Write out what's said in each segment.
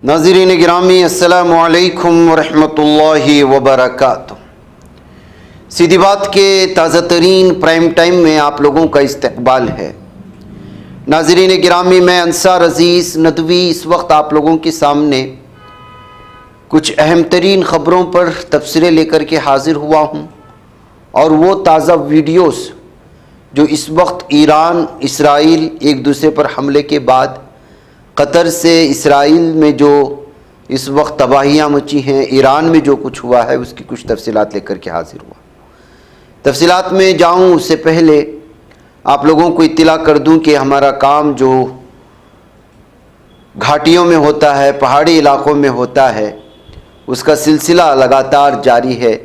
नाज़रीन गिरामी अस्सलामु अलैकुम वरहमतुल्लाहि वबरकातुह। सीधी बात के ताज़ा तरीन प्राइम टाइम में आप लोगों का इस्तकबाल है। नाज़रीन गिरामी, मैं अंसार अज़ीज़ नदवी इस वक्त आप लोगों के सामने कुछ अहम तरीन ख़बरों पर तफसीरें लेकर के हाज़िर हुआ हूँ, और वो ताज़ा वीडियोस जो इस वक्त ईरान इसराइल एक दूसरे पर हमले के बाद कतर से इसराइल में जो इस वक्त तबाहियाँ मची हैं, ईरान में जो कुछ हुआ है, उसकी कुछ तफसीलात लेकर के हाज़िर हुआ। तफसीलात में जाऊँ उससे पहले आप लोगों को इत्तला कर दूं कि हमारा काम जो घाटियों में होता है, पहाड़ी इलाक़ों में होता है, उसका सिलसिला लगातार जारी है।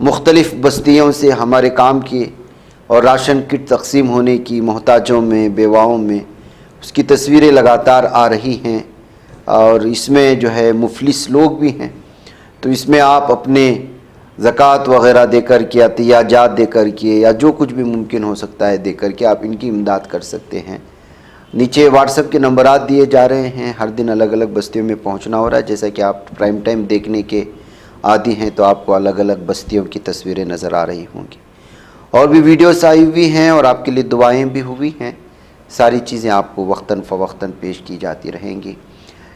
मुख्तलिफ़ बस्तियों से हमारे काम की और राशन किट तकसीम होने की, मोहताजों में, बेवाओं में, उसकी तस्वीरें लगातार आ रही हैं। और इसमें जो है मुफलिस लोग भी हैं, तो इसमें आप अपने ज़कात वग़ैरह दे कर के, अतियाजात दे कर के, या जो कुछ भी मुमकिन हो सकता है दे कर के आप इनकी इमदाद कर सकते हैं। नीचे व्हाट्सएप के नंबरात दिए जा रहे हैं। हर दिन अलग अलग बस्तियों में पहुंचना हो रहा है। जैसा कि आप प्राइम टाइम देखने के आदी हैं, तो आपको अलग अलग बस्तियों की तस्वीरें नज़र आ रही होंगी। और भी वीडियोस आई हुई हैं और आपके लिए दुआएँ भी हुई हैं। सारी चीज़ें आपको वक्तन फ़वक्तन पेश की जाती रहेंगी।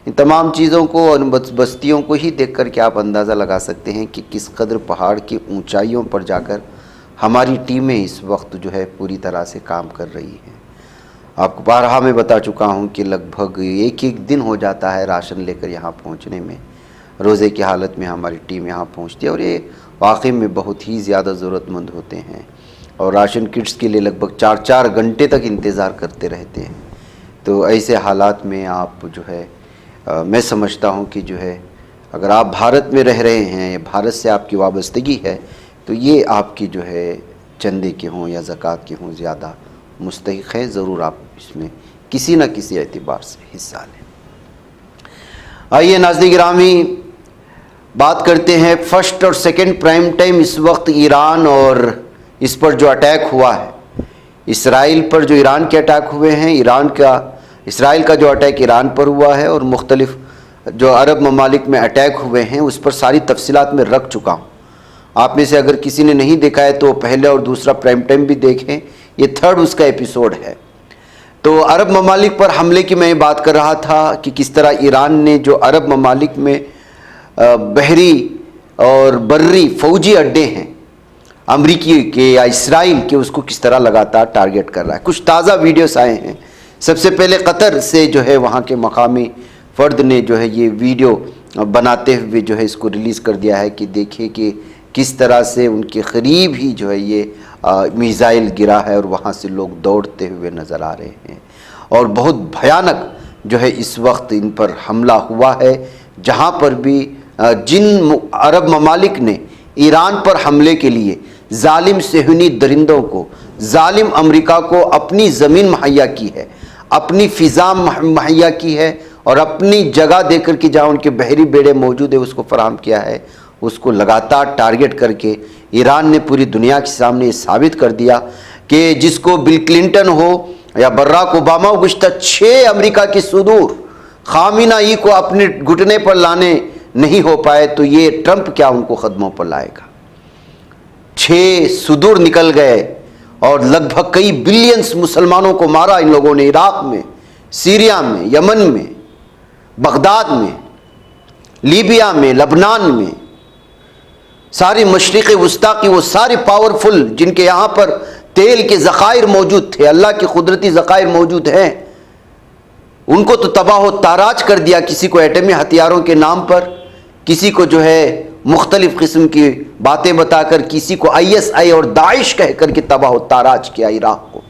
इन तमाम चीज़ों को और बस्तियों को ही देख कर के आप अंदाज़ा लगा सकते हैं कि किस कदर पहाड़ की ऊंचाइयों पर जाकर हमारी टीमें इस वक्त जो है पूरी तरह से काम कर रही हैं। आपको बारहा में बता चुका हूं कि लगभग एक एक दिन हो जाता है राशन लेकर यहाँ पहुँचने में। रोज़े की हालत में हमारी टीम यहाँ पहुँचती है, और ये वाकई में बहुत ही ज़्यादा ज़रूरतमंद होते हैं, और राशन किट्स के लिए लगभग 4-4 घंटे तक इंतज़ार करते रहते हैं। तो ऐसे हालात में आप जो है मैं समझता हूँ कि जो है अगर आप भारत में रह रहे हैं, भारत से आपकी वाबस्तगी है, तो ये आपकी जो है चंदे के हों या ज़कात के हों ज़्यादा मुस्तहिक़ है। ज़रूर आप इसमें किसी न किसी एतबार से हिस्सा लें। आइए नाज़रीन गिरामी, बात करते हैं फर्स्ट और सेकंड प्राइम टाइम। इस वक्त ईरान और इस पर जो अटैक हुआ है, इसराइल पर जो ईरान के अटैक हुए हैं, इसराइल का जो अटैक ईरान पर हुआ है, और मुख्तलिफ जो अरब ममालिक में अटैक हुए हैं, उस पर सारी तफसीलात में रख चुका हूँ। आप में से अगर किसी ने नहीं देखा है तो पहले और दूसरा प्राइम टाइम भी देखें। ये थर्ड उसका एपिसोड है। तो अरब ममालिक पर हमले की मैं बात कर रहा था कि किस तरह ईरान ने जो अरब ममालिक में बहरी और बर्री फ़ौजी अड्डे हैं अमरीकी के या इसराइल के, उसको किस तरह लगातार टारगेट कर रहा है। कुछ ताज़ा वीडियोस आए हैं। सबसे पहले कतर से जो है वहाँ के मकामी फ़र्द ने जो है ये वीडियो बनाते हुए जो है इसको रिलीज़ कर दिया है कि देखिए कि किस तरह से उनके करीब ही जो है ये मिसाइल गिरा है, और वहाँ से लोग दौड़ते हुए नज़र आ रहे हैं। और बहुत भयानक जो है इस वक्त इन पर हमला हुआ है। जहाँ पर भी जिन अरब ममालिक ने ईरान पर हमले के लिए जालिम सेहूनी दरिंदों को, जालिम अमेरिका को अपनी ज़मीन मुहैया की है, अपनी फ़िज़ा मुहैया की है, और अपनी जगह देकर के जहाँ उनके बहरी बेड़े मौजूद है उसको फराहम किया है, उसको लगातार टारगेट करके ईरान ने पूरी दुनिया के सामने ये साबित कर दिया कि जिसको बिल क्लिंटन हो या बराक ओबामा गुज़श्ता 6 अमेरिका की सुदूर खामिनाई को अपने घुटने पर लाने नहीं हो पाए, तो ये ट्रंप क्या उनको कदमों पर लाएगा। 6 सुदूर निकल गए, और लगभग कई बिलियंस मुसलमानों को मारा इन लोगों ने। इराक़ में, सीरिया में, यमन में, बगदाद में, लीबिया में, लबनान में, सारी मशरिक़ वस्ता की वो सारी पावरफुल जिनके यहाँ पर तेल के ज़खायर मौजूद थे, अल्लाह के कुदरती ज़खायर मौजूद हैं, उनको तो तबाह व ताराज कर दिया। किसी को एटमी हथियारों के नाम पर, किसी को जो है मुख्तलिफ़ किस्म की बातें बताकर, किसी को ISI और दाइश कह कर के तबाह व ताराज किया इराक़ को,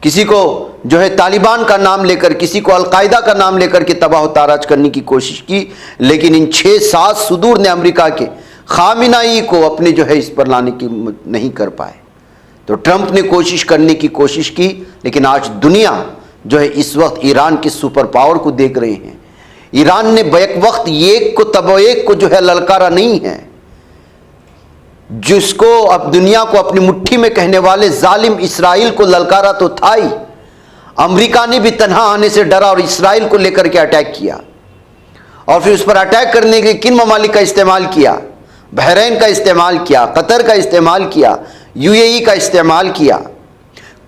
किसी को जो है तालिबान का नाम लेकर, किसी को अलकायदा का नाम लेकर के तबाह व ताराज करने की कोशिश की। लेकिन इन 6-7 सुदूर ने अमेरिका के खामिनाई को अपने जो है इस पर लाने की नहीं कर पाए। तो ट्रंप ने कोशिश करने की कोशिश की, लेकिन आज दुनिया जो है इस वक्त ईरान के सुपर पावर को देख रहे हैं। ईरान ने बैक वक्त एक को जो है ललकारा नहीं है, जिसको अब दुनिया को अपनी मुट्ठी में कहने वाले जालिम इसराइल को ललकारा तो था ही। अमेरिका ने भी तन्हा आने से डरा और इसराइल को लेकर के अटैक किया, और फिर उस पर अटैक करने के लिए किन ममालिक का इस्तेमाल किया? बहरीन का इस्तेमाल किया, कतर का इस्तेमाल किया, यूएई का इस्तेमाल किया,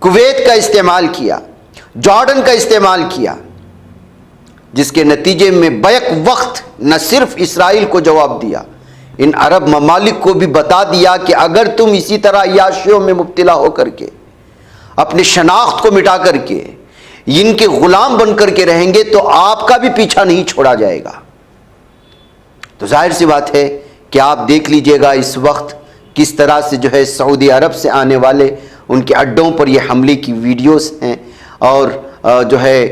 कुवैत का इस्तेमाल किया, जॉर्डन का इस्तेमाल किया, जिसके नतीजे में बैक वक्त न सिर्फ इसराइल को जवाब दिया, इन अरब ममालिक को भी बता दिया कि अगर तुम इसी तरह अय्याशियों में मुब्तला होकर के अपनी शनाख्त को मिटा करके इनके गुलाम बन करके रहेंगे तो आपका भी पीछा नहीं छोड़ा जाएगा। तो जाहिर सी बात है कि आप देख लीजिएगा इस वक्त किस तरह से जो है सऊदी अरब से आने वाले उनके अड्डों पर ये हमले की वीडियोस हैं, और जो है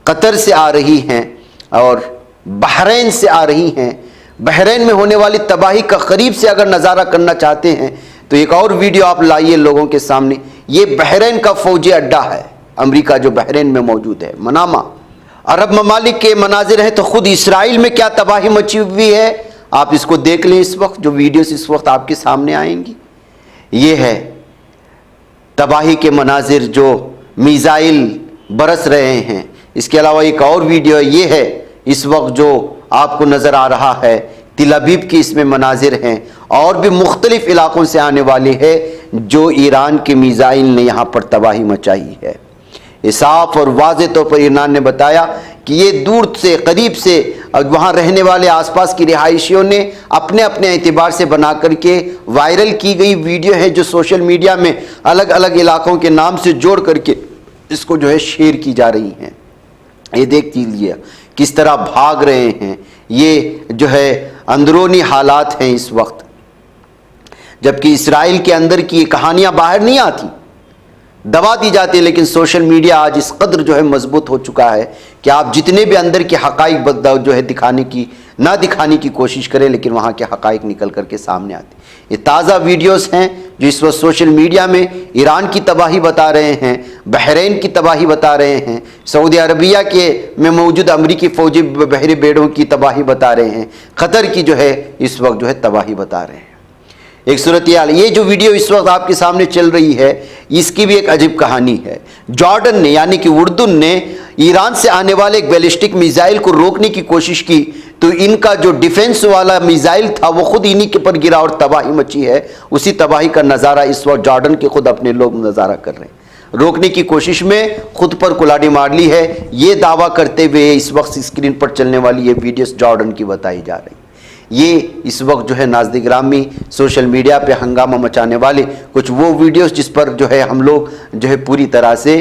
कतर से आ रही हैं और बहरीन से आ रही हैं। बहरीन में होने वाली तबाही का करीब से अगर नज़ारा करना चाहते हैं तो एक और वीडियो आप लाइए लोगों के सामने। ये बहरीन का फौजी अड्डा है, अमेरिका जो बहरीन में मौजूद है, मनामा। अरब ममालिक के मनाजिर हैं तो ख़ुद इसराइल में क्या तबाही मची हुई है आप इसको देख लें। इस वक्त जो वीडियोस इस वक्त आपके सामने आएंगी, ये है तबाही के मनाजिर जो मिसाइल बरस रहे हैं। इसके अलावा एक और वीडियो ये है इस वक्त जो आपको नज़र आ रहा है, तिल अबीब की इसमें मनाजिर हैं, और भी मुख्तलिफ इलाक़ों से आने वाले हैं जो ईरान के मिसाइल ने यहाँ पर तबाही मचाई है। ये साफ और वाज़ेह तौर पर ईरान ने बताया कि ये दूर से करीब से वहाँ रहने वाले आसपास की रिहायशियों ने अपने अपने एतबार से बना करके वायरल की गई वीडियो है जो सोशल मीडिया में अलग अलग इलाक़ों के नाम से जोड़ करके इसको जो है शेयर की जा रही हैं। ये देख लीजिए किस तरह भाग रहे हैं। ये जो है अंदरूनी हालात हैं इस वक्त, जबकि इसराइल के अंदर की कहानियाँ बाहर नहीं आती, दबा दी जाती है। लेकिन सोशल मीडिया आज इस कदर जो है मजबूत हो चुका है कि आप जितने भी अंदर के हक़ाइक़ जो है दिखाने की कोशिश करें, लेकिन वहाँ के हक़ाइक़ निकल करके सामने आते। ये ताज़ा वीडियोस हैं जो इस वक्त सोशल मीडिया में ईरान की तबाही बता रहे हैं, बहरीन की तबाही बता रहे हैं, सऊदी अरबिया के में मौजूद अमरीकी फ़ौजी बहरी बेड़ों की तबाही बता रहे हैं, क़तर की जो है इस वक्त जो है तबाही बता रहे हैं। एक सूरत हाल, ये जो वीडियो इस वक्त आपके सामने चल रही है इसकी भी एक अजीब कहानी है। जॉर्डन ने यानी कि उर्दुन ने ईरान से आने वाले एक बैलिस्टिक मिसाइल को रोकने की कोशिश की तो इनका जो डिफेंस वाला मिसाइल था वो खुद इन्हीं के पर गिरा और तबाही मची है। उसी तबाही का नज़ारा इस वक्त जॉर्डन के खुद अपने लोग नज़ारा कर रहे हैं। रोकने की कोशिश में खुद पर कुल्हाड़ी मार ली है, ये दावा करते हुए इस वक्त स्क्रीन पर चलने वाली ये वीडियोस जॉर्डन की बताई जा रही। ये इस वक्त जो है नाज़रीन गिरामी सोशल मीडिया पे हंगामा मचाने वाले कुछ वो वीडियोस जिस पर जो है हम लोग जो है पूरी तरह से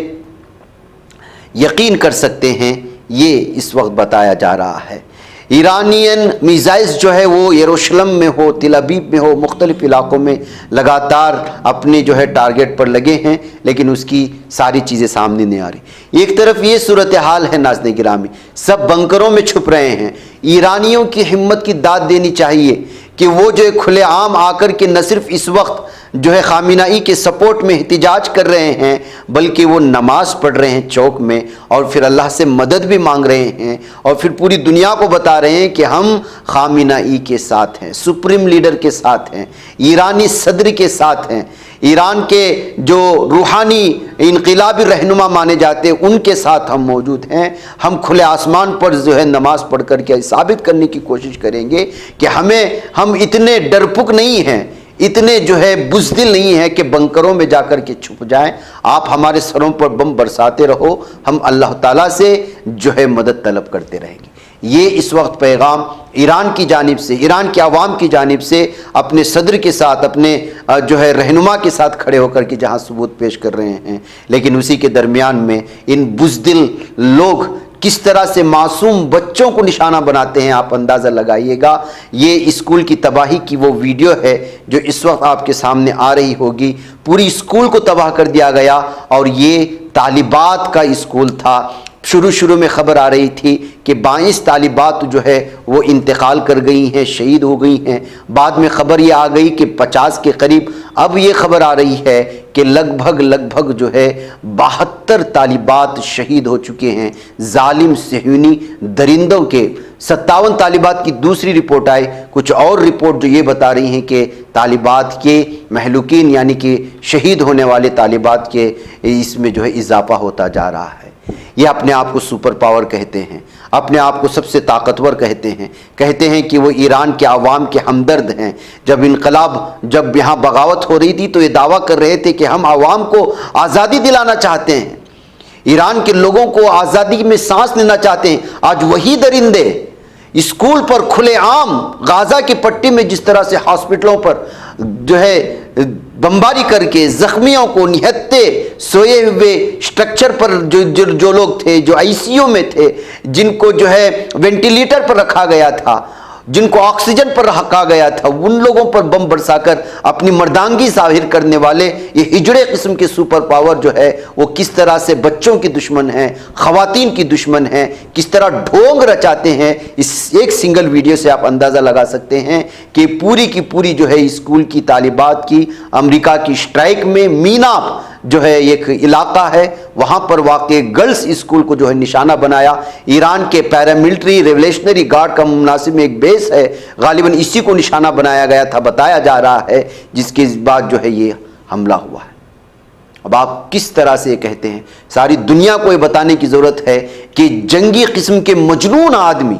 यकीन कर सकते हैं, ये इस वक्त बताया जा रहा है। ईरानियन मिसाइल्स जो है वो यरूशलेम में हो, तिल अबीब में हो, मुख्तलिफ इलाक़ों में लगातार अपने जो है टारगेट पर लगे हैं, लेकिन उसकी सारी चीज़ें सामने नहीं आ रही। एक तरफ ये सूरत हाल है नाज़रीन गिरामी, सब बंकरों में छुप रहे हैं। ईरानियों की हिम्मत की दाद देनी चाहिए कि वो जो है खुलेआम आकर के न सिर्फ इस वक्त जो है खामिनाई के सपोर्ट में एहतिजाज कर रहे हैं, बल्कि वो नमाज पढ़ रहे हैं चौक में, और फिर अल्लाह से मदद भी मांग रहे हैं, और फिर पूरी दुनिया को बता रहे हैं कि हम खामिनाई के साथ हैं, सुप्रीम लीडर के साथ हैं, ईरानी सदर के साथ हैं, ईरान के जो रूहानी इनकलाबी रहनुमा माने जाते हैं उनके साथ हम मौजूद हैं। हम खुले आसमान पर जो है नमाज पढ़ कर के साबित करने की कोशिश करेंगे कि हम इतने डरपुक नहीं हैं, इतने जो है बुज़दिल नहीं है कि बंकरों में जाकर के छुप जाएं। आप हमारे सरों पर बम बरसाते रहो, हम अल्लाह ताला से जो है मदद तलब करते रहेंगे। ये इस वक्त पैगाम ईरान की जानिब से, ईरान के अवाम की जानिब से अपने सदर के साथ, अपने जो है रहनुमा के साथ खड़े होकर के जहाँ सबूत पेश कर रहे हैं, लेकिन उसी के दरमियान में इन बुज़दिल लोग किस तरह से मासूम बच्चों को निशाना बनाते हैं आप अंदाज़ा लगाइएगा। ये स्कूल की तबाही की वो वीडियो है जो इस वक्त आपके सामने आ रही होगी। पूरी स्कूल को तबाह कर दिया गया और ये तालिबात का स्कूल था। शुरू में ख़बर आ रही थी कि 22 तालिबात जो है वो इंतकाल कर गई हैं, शहीद हो गई हैं। बाद में ख़बर ये आ गई कि 50 के करीब। अब ये ख़बर आ रही है कि लगभग जो है 72 तालिबात शहीद हो चुके हैं जालिम सहयूनी दरिंदों के। 57 तालिबात की दूसरी रिपोर्ट आई। कुछ और रिपोर्ट जो ये बता रही हैं कि तालिबात के महलूकीन यानी कि शहीद होने वाले तालिबात के इसमें जो है इजाफा होता जा रहा है। ये अपने आप को सुपर पावर कहते हैं, अपने आप को सबसे ताकतवर कहते हैं कि वो ईरान के आवाम के हमदर्द हैं। जब यहाँ बगावत हो रही थी तो ये दावा कर रहे थे कि हम आवाम को आज़ादी दिलाना चाहते हैं, ईरान के लोगों को आज़ादी में सांस लेना चाहते हैं। आज वही दरिंदे स्कूल पर खुलेआम गाजा की पट्टी में जिस तरह से हॉस्पिटलों पर जो है बमबारी करके जख्मियों को निहत्ते सोए हुए स्ट्रक्चर पर जो लोग थे, जो आईसीयू में थे, जिनको जो है वेंटिलेटर पर रखा गया था, जिनको ऑक्सीजन पर रखा गया था, उन लोगों पर बम बरसाकर अपनी मर्दांगी जाहिर करने वाले ये हिजड़े किस्म के सुपर पावर जो है वो किस तरह से बच्चों की दुश्मन हैं, ख़वातीन की दुश्मन हैं, किस तरह ढोंग रचाते हैं। इस एक सिंगल वीडियो से आप अंदाज़ा लगा सकते हैं कि पूरी की पूरी जो है स्कूल की तालिबात की अमेरिका की स्ट्राइक में मीनाप जो है एक इलाका है, वहाँ पर वाक़ई गर्ल्स स्कूल को जो है निशाना बनाया। ईरान के पैरामिलिट्री रेवोल्यूशनरी गार्ड का मुनासिब में एक बेस है, गालिबन इसी को निशाना बनाया गया था, बताया जा रहा है, जिसके बाद जो है ये हमला हुआ है। अब आप किस तरह से ये कहते हैं, सारी दुनिया को ये बताने की ज़रूरत है कि जंगी किस्म के मजनून आदमी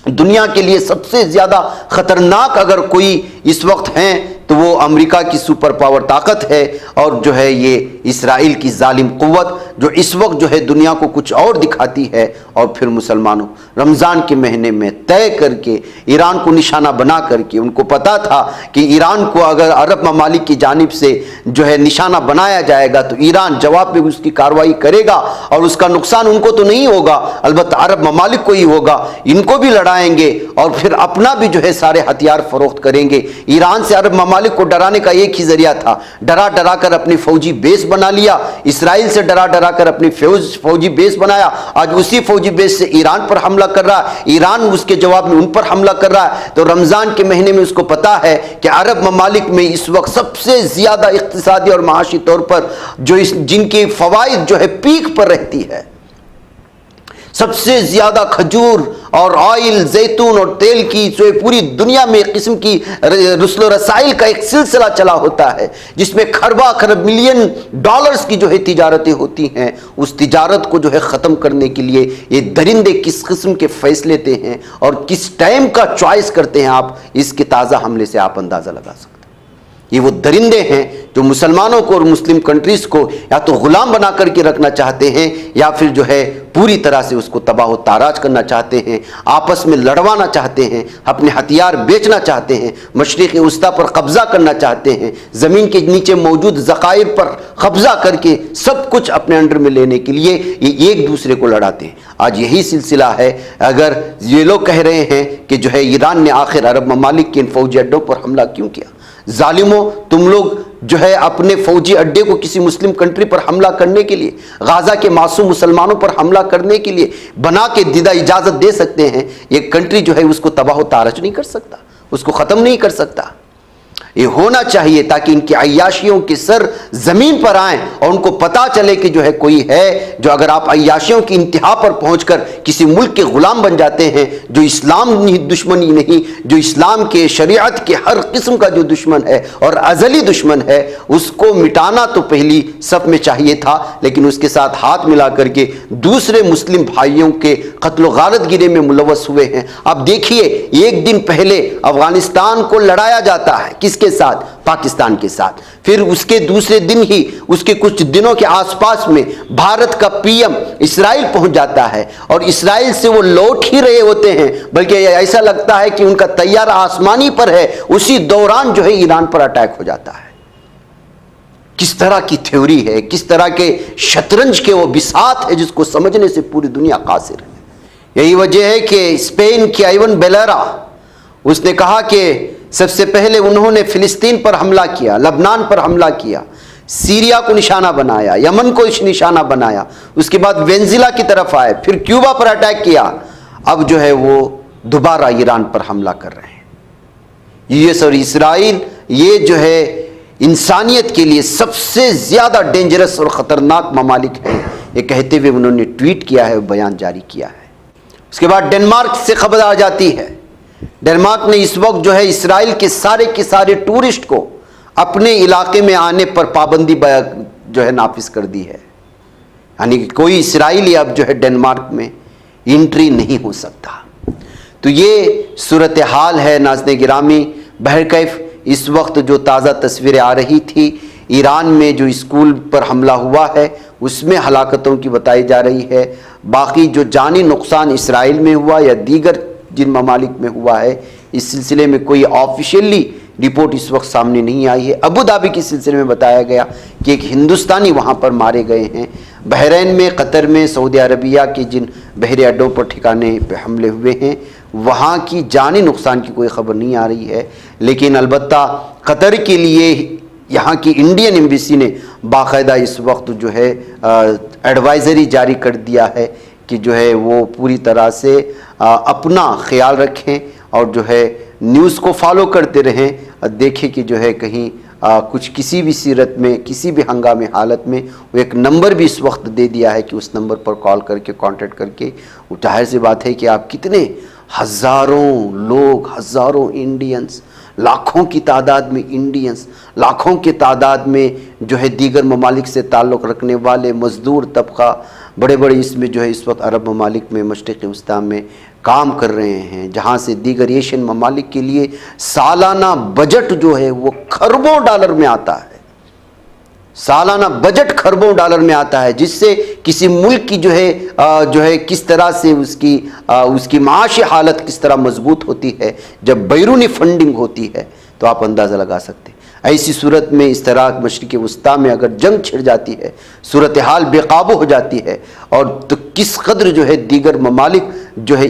दुनिया के लिए सबसे ज़्यादा ख़तरनाक अगर कोई इस वक्त हैं तो वो अमेरिका की सुपर पावर ताकत है, और जो है ये इसराइल की जालिम क़ुव्वत जो इस वक्त जो है दुनिया को कुछ और दिखाती है। और फिर मुसलमानों रमज़ान के महीने में तय करके ईरान को निशाना बना करके, उनको पता था कि ईरान को अगर अरब ममालिक की जानिब से जो है निशाना बनाया जाएगा तो ईरान जवाब में उसकी कार्रवाई करेगा और उसका नुकसान उनको तो नहीं होगा, अलबत्ता अरब ममालिक को ही होगा। इनको भी लड़ाएंगे और फिर अपना भी जो है सारे हथियार फरोख्त करेंगे। ईरान से अरब ममालिक को डराने का एक ही जरिया था, डरा डरा कर अपनी फौजी बेस बना लिया। इसराइल से डरा डरा कर अपनी फौजी बेस बनाया। आज उसी फौजी बेस से ईरान पर हमला कर रहा है, ईरान उसके जवाब में उन पर हमला कर रहा है। तो रमजान के महीने में उसको पता है कि अरब ममालिक में इस वक्त सबसे ज्यादा इक्तिसादी और माशी तौर पर जिनकी फवाइद जो है पीक पर रहती है, सबसे ज्यादा खजूर और ऑयल, जैतून और तेल की जो पूरी दुनिया में एक किस्म की रस्लो रसाइल का एक सिलसिला चला होता है, जिसमें खरबा खरब मिलियन डॉलर्स की जो है तिजारतें होती हैं। उस तिजारत को जो है ख़त्म करने के लिए ये दरिंदे किस किस्म के फैसले लेते हैं और किस टाइम का चॉइस करते हैं, आप इसके ताज़ा हमले से आप अंदाज़ा लगा सकते हैं। ये वो दरिंदे हैं जो मुसलमानों को और मुस्लिम कंट्रीज़ को या तो ग़ुलाम बना करके रखना चाहते हैं या फिर जो है पूरी तरह से उसको तबाह व ताराज करना चाहते हैं, आपस में लड़वाना चाहते हैं, अपने हथियार बेचना चाहते हैं, मशरिक़ वस्ता पर कब्ज़ा करना चाहते हैं, ज़मीन के नीचे मौजूद ज़खायर पर कब्ज़ा करके सब कुछ अपने अंडर में लेने के लिए ये एक दूसरे को लड़ाते हैं। आज यही सिलसिला है। अगर ये लोग कह रहे हैं कि जो है ईरान ने आखिर अरब ममालिक के इन फौजी अड्डों पर हमला क्यों किया, जालिमों तुम लोग जो है अपने फौजी अड्डे को किसी मुस्लिम कंट्री पर हमला करने के लिए, गाजा के मासूम मुसलमानों पर हमला करने के लिए बना के दीदा इजाज़त दे सकते हैं। ये कंट्री जो है उसको तबाह तारज नहीं कर सकता, उसको ख़त्म नहीं कर सकता। ये होना चाहिए ताकि इनकी अय्याशियों के सर ज़मीन पर आएँ और उनको पता चले कि जो है कोई है जो, अगर आप अय्याशियों की इंतहा पर पहुंचकर किसी मुल्क के ग़ुलाम बन जाते हैं, जो इस्लाम दुश्मनी नहीं, जो इस्लाम के शरीयत के हर किस्म का जो दुश्मन है और अज़ली दुश्मन है, उसको मिटाना तो पहली सब में चाहिए था, लेकिन उसके साथ हाथ मिला करके दूसरे मुस्लिम भाइयों के कत्ल गारत गिरे में मुलव्वस हुए हैं। अब देखिए, एक दिन पहले अफ़गानिस्तान को लड़ाया जाता है, किसके साथ? पाकिस्तान के साथ। फिर उसके दूसरे दिन ही, उसके कुछ दिनों के आसपास में भारत का पीएम इसराइल पहुंच जाता है और इसराइल से वो लौट ही रहे होते हैं, बल्कि ऐसा लगता है कि उनका तैयारा आसमानी पर है, उसी दौरान जो है ईरान पर अटैक हो जाता है। किस तरह की थ्योरी है, किस तरह के शतरंज के वो बिसात है जिसको समझने से पूरी दुनिया कासिर है। यही वजह है कि स्पेन की आइवन बेलेरा, उसने कहा कि सबसे पहले उन्होंने फ़िलिस्तीन पर हमला किया, लबनान पर हमला किया, सीरिया को निशाना बनाया, यमन को निशाना बनाया, उसके बाद वेनेजुएला की तरफ आए, फिर क्यूबा पर अटैक किया, अब जो है वो दोबारा ईरान पर हमला कर रहे हैं। यूएस और इसराइल ये जो है इंसानियत के लिए सबसे ज़्यादा डेंजरस और ख़तरनाक ममालिक हैं, ये कहते हुए उन्होंने ट्वीट किया है, बयान जारी किया है। उसके बाद डेनमार्क से खबर आ जाती है। डेनमार्क ने इस वक्त जो है इसराइल के सारे टूरिस्ट को अपने इलाके में आने पर पाबंदी जो है नाफिज कर दी है। यानी कि कोई इसराइली अब जो है डेनमार्क में एंट्री नहीं हो सकता। तो ये सूरत हाल है नाज़रीन गिरामी। बहरकैफ इस वक्त जो ताज़ा तस्वीरें आ रही थी, ईरान में जो स्कूल पर हमला हुआ है उसमें हलाकतों की बताई जा रही है। बाकी जो जानी नुकसान इसराइल में हुआ या दीगर जिन ममालिक में हुआ है, इस सिलसिले में कोई ऑफिशियली रिपोर्ट इस वक्त सामने नहीं आई है। अबू धाबी के सिलसिले में बताया गया कि एक हिंदुस्तानी वहाँ पर मारे गए हैं। बहरीन में, कतर में, सऊदी अरबिया के जिन बहरी अड्डों पर ठिकाने पे हमले हुए हैं, वहाँ की जानी नुकसान की कोई खबर नहीं आ रही है। लेकिन अलबत्ता कतर के लिए यहाँ की इंडियन एम्बेसी ने बाकायदा इस वक्त जो है एडवाइज़री जारी कर दिया है कि जो है वो पूरी तरह से अपना ख्याल रखें और जो है न्यूज़ को फॉलो करते रहें। देखें कि जो है कहीं कुछ किसी भी सीरत में, किसी भी हंगामी हालत में वो एक नंबर भी इस वक्त दे दिया है कि उस नंबर पर कॉल करके कांटेक्ट करके, जाहिर सी बात है कि आप कितने हज़ारों लोग, हज़ारों इंडियंस, लाखों की तादाद में इंडियंस, लाखों की तादाद में जो है दीगर ममालिक से ताल्लुक़ रखने वाले मज़दूर तबका, बड़े बड़े इसमें जो है इस वक्त अरब ममालिक में, मशरिक़ वस्ता में काम कर रहे हैं, जहाँ से दीगर एशियन ममालिक के लिए सालाना बजट जो है वो खरबों डॉलर में आता है। सालाना बजट खरबों डॉलर में आता है, जिससे किसी मुल्क की जो है किस तरह से उसकी माशी हालत किस तरह मजबूत होती है जब बैरूनी फंडिंग होती है, तो आप अंदाज़ा लगा सकते हैं। ऐसी सूरत में इस तरह मशरिक़ वस्ता में अगर जंग छिड़ जाती है, सूरत हाल बेकाबू हो जाती है, और तो किस कदर जो है दीगर ममालिक जो है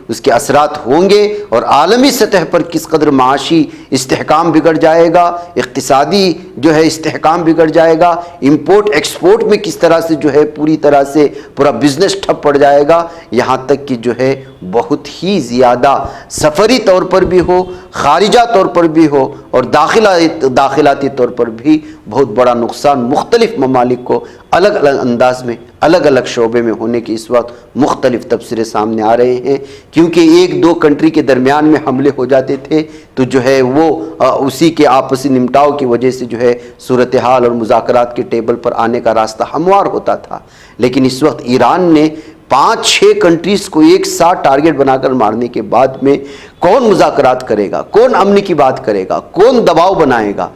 उसके असरात होंगे, और आलमी सतह पर किस कदर माशी इस्तेहकाम बिगड़ जाएगा, इक़्तिसादी जो है इस्तेहकाम बिगड़ जाएगा, इंपोर्ट एक्सपोर्ट में किस तरह से जो है पूरी तरह से पूरा बिजनेस ठप पड़ जाएगा। यहाँ तक कि जो है बहुत ही ज़्यादा सफरी तौर पर भी हो, खारिजा तौर पर भी हो, और दाखिलाती तौर पर भी बहुत बड़ा नुकसान मुख्तलिफ ममालिक को अलग अलग अंदाज में, अलग अलग शोबे में होने के इस वक्त मुख्तलिफ तबसरे सामने आ रहे हैं। क्योंकि एक दो कंट्री के दरमियान में हमले हो जाते थे तो जो है वो उसी के आपसी निमटाव की वजह से जो है सूरत हाल और मुज़ाकरात के टेबल पर आने का रास्ता हमवार होता था। लेकिन इस वक्त ईरान ने 5-6 कंट्रीज़ को एक साथ टारगेट बनाकर मारने के बाद में कौन मुज़ाकरात करेगा, कौन अमन की बात करेगा, कौन दबाव बनाएगा।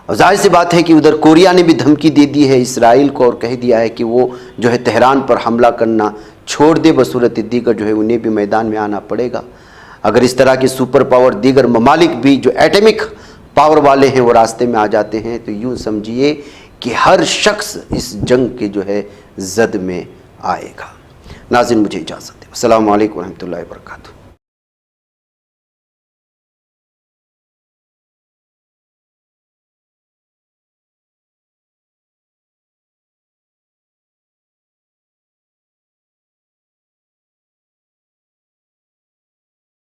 और जाहिर सी बात है कि उधर कोरिया ने भी धमकी दे दी है इसराइल को और कह दिया है कि वो जो है तेहरान पर हमला करना छोड़ दे, बसूरत दीगर जो है उन्हें भी मैदान में आना पड़ेगा। अगर इस तरह के सुपर पावर दीगर ममालिक भी जो एटमिक पावर वाले हैं वो रास्ते में आ जाते हैं, तो यूँ समझिए कि हर शख्स इस जंग के जो है जद में आएगा। नाज़रीन, मुझे इजाज़त दें। अस्सलामु अलैकुम व रहमतुल्लाहि व बरकातुहू।